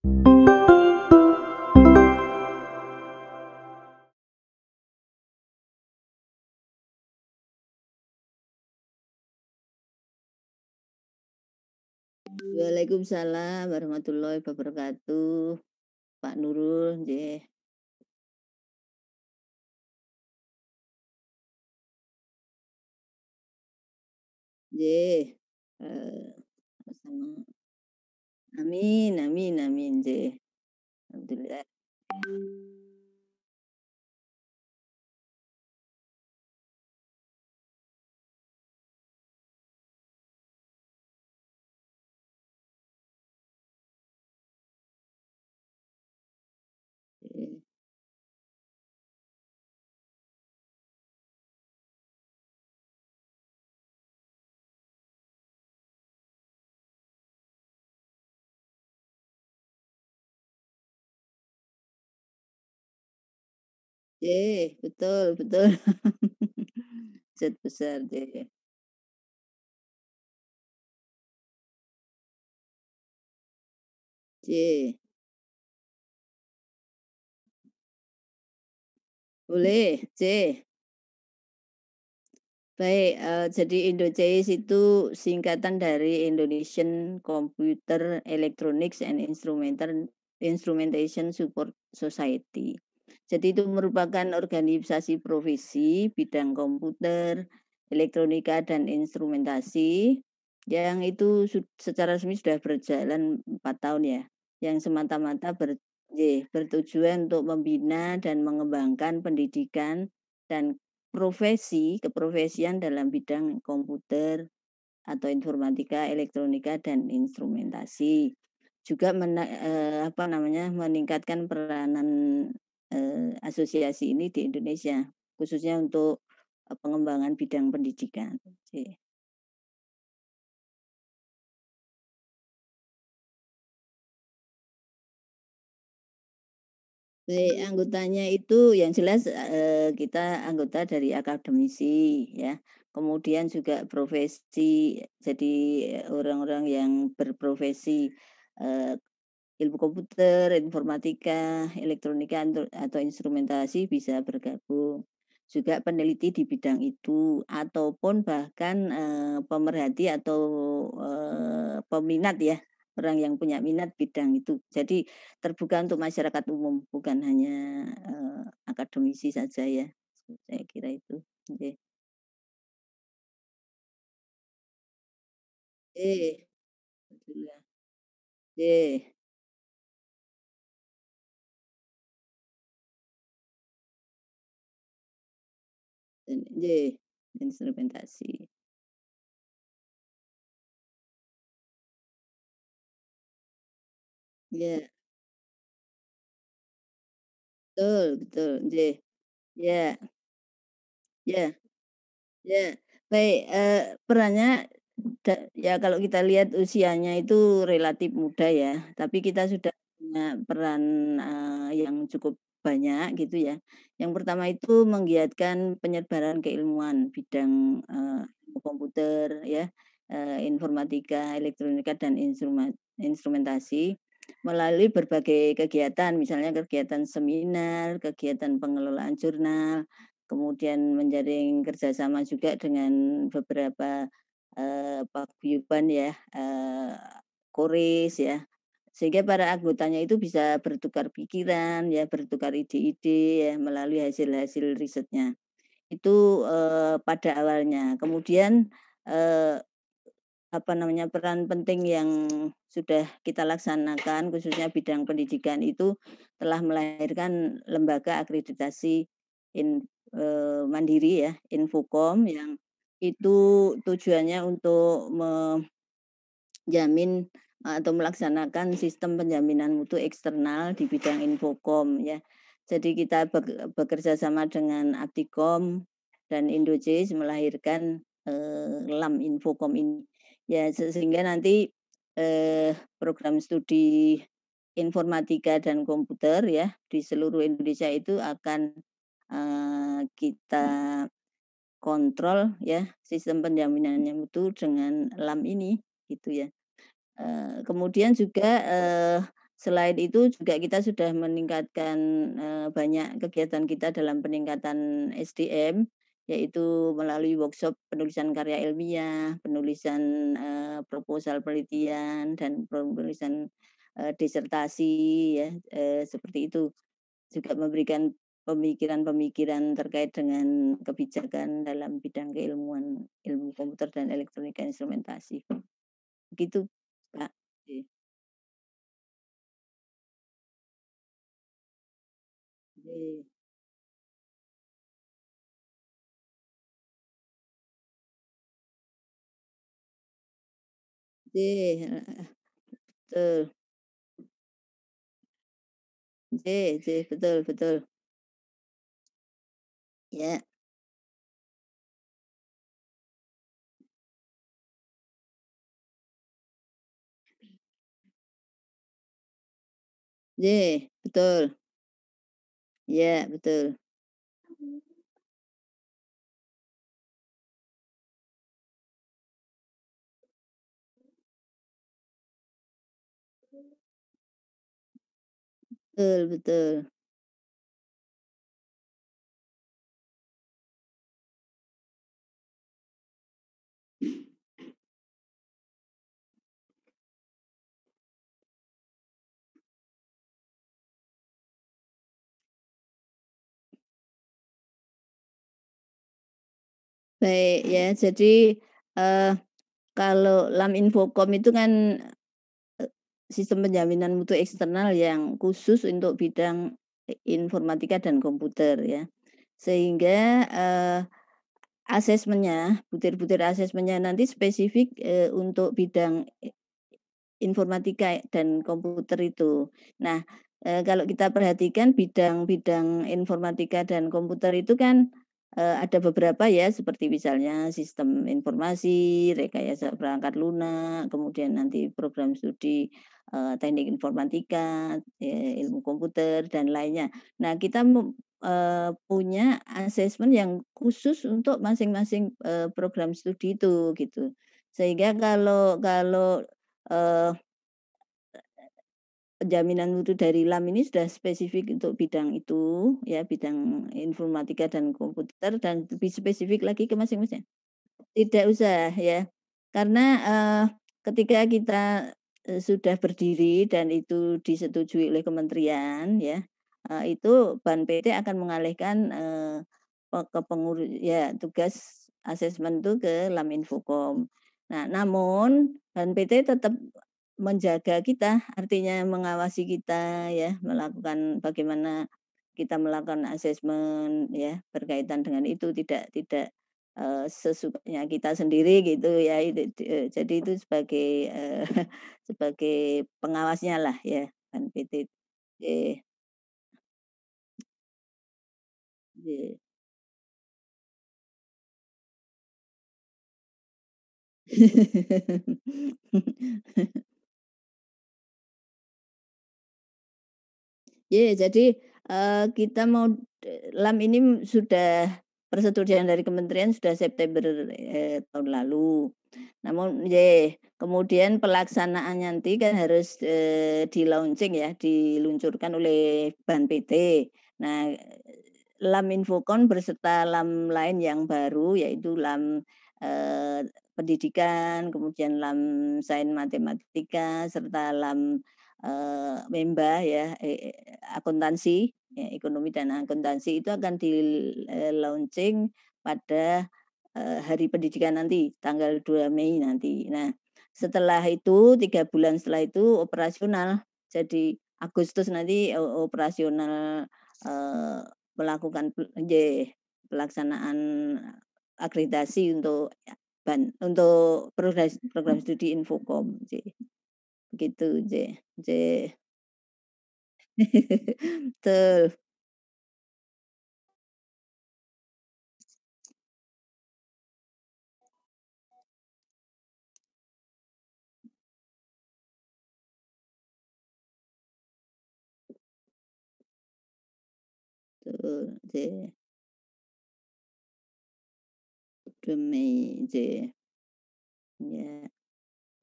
Waalaikumsalam warahmatullahi wabarakatuh. Pak Nurul, nggih. Nggih. Sama. Amin amin amin, nggih. Alhamdulillah. Nggih. Nggih, betul betul. Zat besar, nggih. Nggih. Boleh, nggih. Baik, jadi IndoCEIS itu singkatan dari Indonesian Computer Electronics and Instrumentation Support Society. Jadi itu merupakan organisasi profesi bidang komputer, elektronika, dan instrumentasi yang itu secara resmi sudah berjalan 4 tahun ya, yang semata-mata bertujuan untuk membina dan mengembangkan pendidikan dan keprofesian dalam bidang komputer atau informatika, elektronika, dan instrumentasi. Juga meningkatkan peranan asosiasi ini di Indonesia, khususnya untuk pengembangan bidang pendidikan. Oke. Baik, anggotanya itu yang jelas kita anggota dari akademisi ya. Kemudian juga profesi, jadi orang-orang yang berprofesi eh, ilmu komputer, informatika, elektronika atau instrumentasi bisa bergabung. Juga peneliti di bidang itu ataupun bahkan pemerhati atau peminat ya, orang yang punya minat bidang itu. Jadi terbuka untuk masyarakat umum, bukan hanya akademisi saja ya. Saya kira itu. Oke. Eh, alhamdulillah. Eh, eh, instrumentasi. Ya, betul, betul. Nggih. Ya, ya. Ya, baik, perannya ya kalau kita lihat usianya itu relatif muda ya, tapi kita sudah punya peran, yang cukup banyak gitu ya. Yang pertama itu menggiatkan penyebaran keilmuan bidang, ilmu komputer ya, informatika, elektronika, dan instrumentasi melalui berbagai kegiatan, misalnya kegiatan seminar, kegiatan pengelolaan jurnal, kemudian menjaring kerjasama juga dengan beberapa paguyuban ya, KORIS ya, sehingga para anggotanya itu bisa bertukar pikiran ya, bertukar ide-ide ya melalui hasil-hasil risetnya. Itu pada awalnya. Kemudian peran penting yang sudah kita laksanakan khususnya bidang pendidikan itu telah melahirkan lembaga akreditasi mandiri ya, Infocom yang itu tujuannya untuk menjamin atau melaksanakan sistem penjaminan mutu eksternal di bidang Infocom ya. Jadi kita bekerja sama dengan Aptikom dan Indocis melahirkan LAM Infocom ini. Ya, sehingga nanti program studi informatika dan komputer ya di seluruh Indonesia itu akan kita kontrol ya sistem penjaminannya itu dengan LAM ini gitu ya. Kemudian juga selain itu juga kita sudah meningkatkan, banyak kegiatan kita dalam peningkatan SDM, yaitu melalui workshop penulisan karya ilmiah, penulisan, proposal penelitian, dan penulisan, disertasi ya, seperti itu. Juga memberikan pemikiran-pemikiran terkait dengan kebijakan dalam bidang keilmuan ilmu komputer dan elektronika instrumentasi. Begitu, Kak. Iya. Iya. Iya, heeh, betul. Iya iya, betul betul. Ya, iya, betul. Iya, betul. Betul betul. Baik ya, jadi, eee, kalau Lam-Infocom itu kan, eee, sistem penjaminan mutu eksternal yang khusus untuk bidang informatika dan komputer ya. Sehingga, asesmennya, butir-butir asesmennya nanti spesifik, untuk bidang informatika dan komputer itu. Nah, kalau kita perhatikan bidang-bidang informatika dan komputer itu kan, ada beberapa ya, seperti misalnya sistem informasi, rekayasa perangkat lunak, kemudian nanti program studi, teknik informatika, ilmu komputer, dan lainnya. Nah, kita punya asesmen yang khusus untuk masing-masing, program studi itu, gitu. Sehingga kalau, eee penjaminan mutu dari LAM ini sudah spesifik untuk bidang itu, ya, bidang informatika dan komputer dan lebih spesifik lagi ke masing-masing. Tidak usah ya, karena, ketika kita, sudah berdiri dan itu disetujui oleh kementerian ya, itu BAN PT akan mengalihkan, ke ya tugas asesmen itu ke Lam-Infocom. Nah, namun BAN PT tetap menjaga kita, artinya mengawasi kita ya, melakukan bagaimana kita melakukan asesmen ya, berkaitan dengan itu, tidak sesukanya kita sendiri gitu ya, jadi itu sebagai, sebagai pengawasnya lah ya, kan PT. Iya iya. Iya, jadi, kita mau LAM ini sudah persetujuan dari kementerian sudah September, tahun lalu. Namun kemudian pelaksanaannya nanti kan harus, di-launching ya, diluncurkan oleh BAN PT. Nah, LAM Infocon berserta LAM lain yang baru yaitu LAM, pendidikan, kemudian LAM sains matematika, serta LAM, MEMBA ya, akuntansi, ya ekonomi dan akuntansi itu akan di-launching pada Hari Pendidikan nanti, tanggal 2 Mei nanti. Nah, setelah itu 3 bulan setelah itu operasional. Jadi Agustus nanti operasional, eee, melakukan pelaksanaan akreditasi untuk untuk program studi Infocom, begitu, J. Betul, betul, Mei, ya,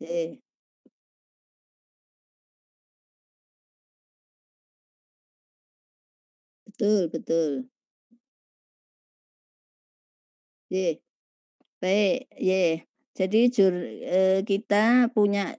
J. betul betul. Ye, baik, ye. Jadi kita punya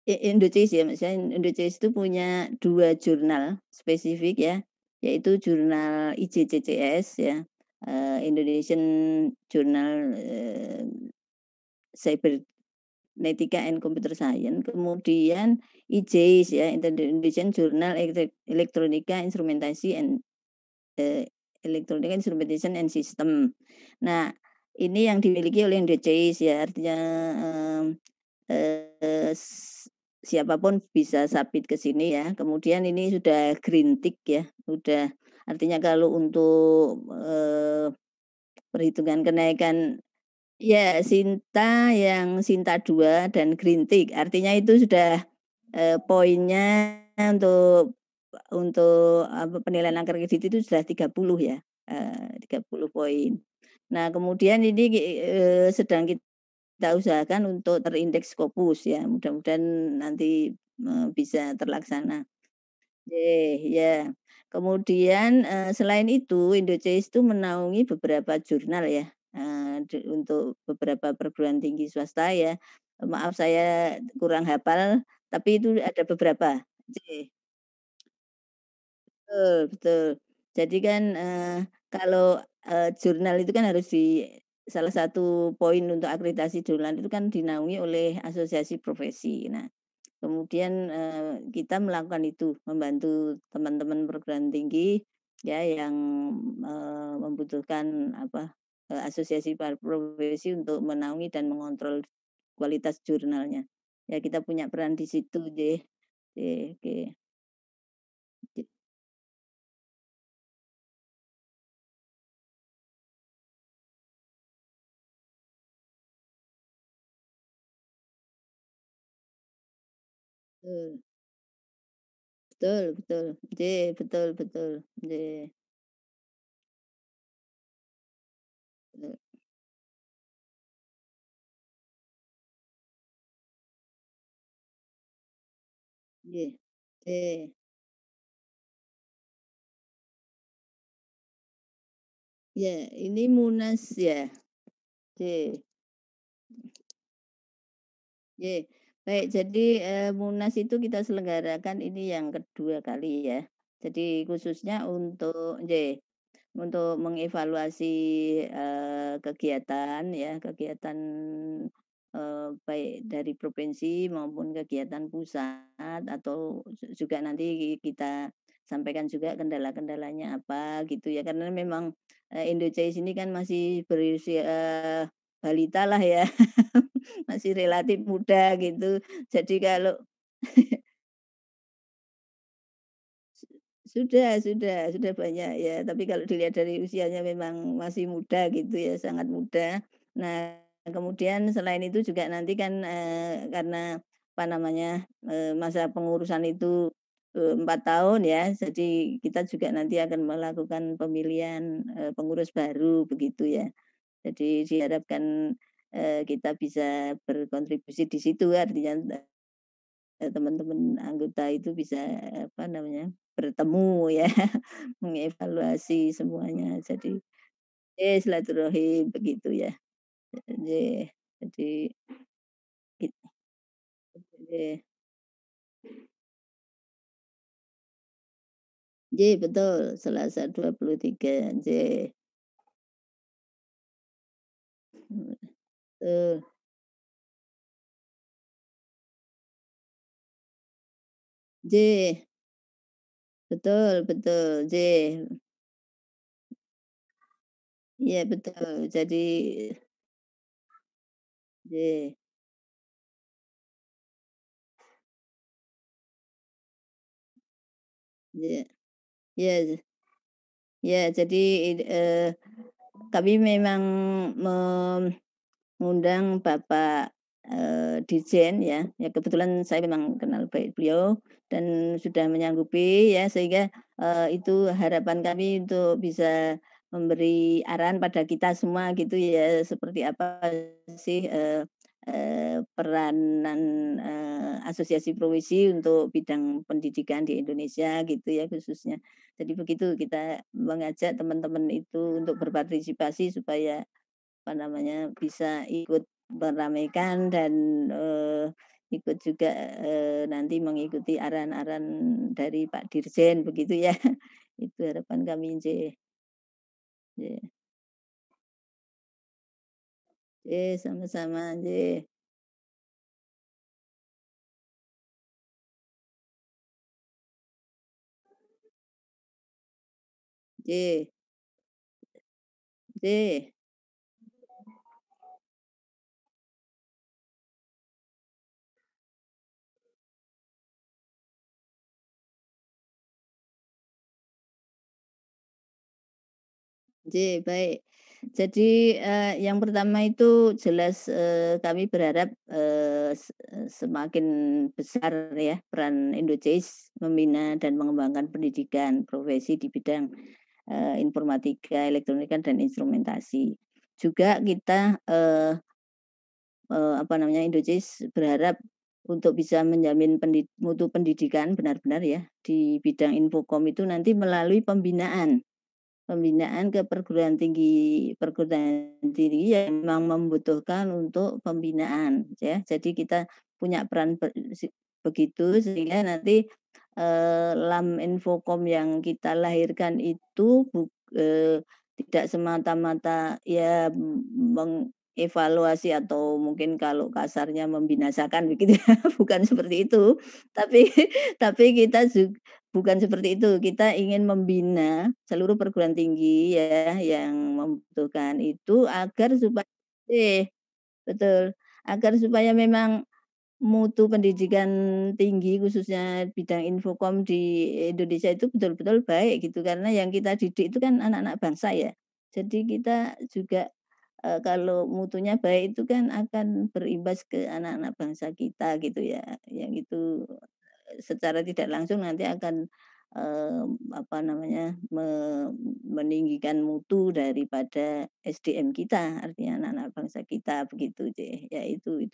Indocis ya, misalnya Indocis itu punya 2 jurnal spesifik ya, yaitu jurnal IJCCS ya, Indonesian Journal, Cybernetica and Computer Science, kemudian IJIS ya, Indonesian Journal Electronica Instrumentasi and Eee, Electronic Instrumentation and System. Nah, ini yang dimiliki oleh NDCIS ya, artinya, mmm, eee, s siapa bisa submit ke sini ya. Kemudian ini sudah green tick ya, udah artinya kalau untuk, perhitungan kenaikan ya Sinta yang Sinta 2 dan green tick, artinya itu sudah, poinnya untuk apa, penilaian angka kredit itu sudah 30 ya, 30 poin. Nah, kemudian ini sedang kita usahakan untuk terindeks Scopus ya, mudah-mudahan nanti, bisa terlaksana. Ya. Kemudian, selain itu, Indochase itu menaungi beberapa jurnal ya, untuk beberapa perguruan tinggi swasta ya. Maaf saya kurang hafal, tapi itu ada beberapa. J Betul betul. Jadi kan, kalau, jurnal itu kan harus salah satu poin untuk akreditasi jurnal itu kan dinaungi oleh asosiasi profesi. Nah, kemudian, kita melakukan itu, membantu teman-teman perguruan tinggi ya yang, membutuhkan apa, asosiasi profesi untuk menaungi dan mengontrol kualitas jurnalnya. Ya kita punya peran di situ deh. Oke oke. Betul. Betul betul. J betul betul. J betul. J J ya, ini Munas ya? J J baik, jadi, Munas itu kita selenggarakan ini yang kedua kali ya. Jadi khususnya untuk untuk mengevaluasi, kegiatan ya, kegiatan, baik dari provinsi maupun kegiatan pusat atau juga nanti kita sampaikan juga kendala-kendalanya apa gitu ya. Karena memang, Indochase ini kan masih berusia balita lah ya, masih relatif muda gitu. Jadi kalau sudah banyak ya, tapi kalau dilihat dari usianya memang masih muda gitu ya, sangat muda. Nah, kemudian selain itu juga nanti kan, karena apa namanya, masa pengurusan itu, 4 tahun ya, jadi kita juga nanti akan melakukan pemilihan, pengurus baru begitu ya. Jadi diharapkan, kita bisa berkontribusi di situ artinya teman-teman anggota itu bisa, apa namanya, bertemu ya, mengevaluasi semuanya. Jadi silaturahim begitu ya. Nggih, jadi git nggih. Nggih, betul, Selasa 23, nggih. Betul. Nggih, betul betul, nggih. Iya betul. Jadi nggih, iya iya iya, jadi, kami memang mengundang Bapak, Dirjen ya, ya kebetulan saya memang kenal baik beliau dan sudah menyanggupi ya sehingga, itu harapan kami untuk bisa memberi arahan pada kita semua gitu ya, seperti apa sih, peranan, asosiasi profesi untuk bidang pendidikan di Indonesia gitu ya khususnya. Jadi begitu kita mengajak teman-teman itu untuk berpartisipasi supaya apa namanya, bisa ikut meramaikan dan, ikut juga, nanti mengikuti arahan-arahan dari Pak Dirjen begitu ya. Itu harapan kami, Nggih. Nggih. Nggih, sama-sama, nggih. Nggih, nggih. Nggih, baik. Jadi, yang pertama itu jelas, kami berharap, semakin besar ya peran Indojis membina dan mengembangkan pendidikan profesi di bidang, informatika, elektronika, dan instrumentasi. Juga kita, apa namanya, Indojis berharap untuk bisa menjamin mutu pendidikan benar-benar ya di bidang infokom itu nanti melalui pembinaan. Pembinaan ke perguruan tinggi yang memang membutuhkan untuk pembinaan ya. Jadi kita punya peran begitu sehingga nanti, LAM Infokom yang kita lahirkan itu tidak semata-mata ya mengevaluasi atau mungkin kalau kasarnya membinasakan begitu ya, bukan seperti itu. Tapi kita bukan seperti itu, kita ingin membina seluruh perguruan tinggi ya yang membutuhkan itu agar supaya betul, agar supaya memang mutu pendidikan tinggi khususnya bidang infokom di Indonesia itu betul-betul baik gitu, karena yang kita didik itu kan anak-anak bangsa ya. Jadi kita juga, kalau mutunya baik itu kan akan berimbas ke anak-anak bangsa kita gitu ya, yang itu secara tidak langsung nanti akan, apa namanya, meninggikan mutu daripada SDM kita, artinya anak-anak bangsa kita begitu deh. Ya itu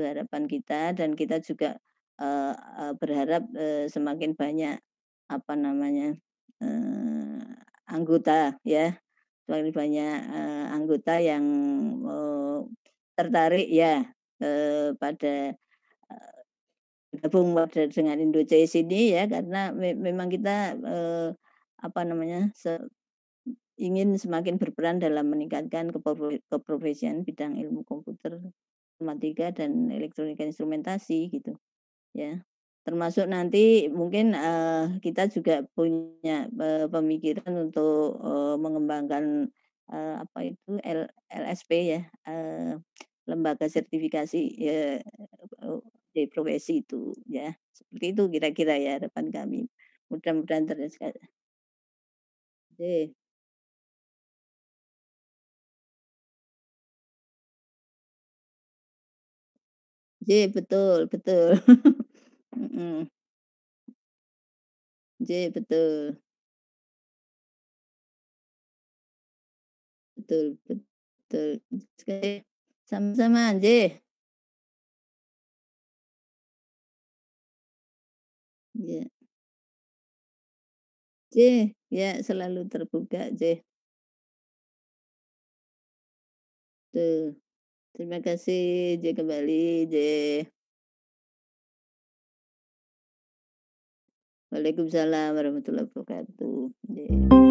harapan kita dan kita juga, eee eee, berharap, semakin banyak, apa namanya, eee, anggota ya, semakin banyak, anggota yang, eee, tertarik ya, pada bergabung dengan Indojais ini ya karena memang kita, apa namanya, ingin semakin berperan dalam meningkatkan keprofesian bidang ilmu komputer, informatika, dan elektronika instrumentasi gitu ya. Termasuk nanti mungkin, kita juga punya, pemikiran untuk, mengembangkan, apa itu, LSP ya, lembaga sertifikasi, di profesi itu ya. Seperti itu kira-kira ya harapan kami. Mudah-mudahan Oke. J betul betul. Mhm. J betul betul betul. Sekali sama-sama, J. Iya. J, ya selalu terbuka, J. Tuh. Terima kasih, J, kembali, J. Waalaikumsalam warahmatullahi wabarakatuh. J.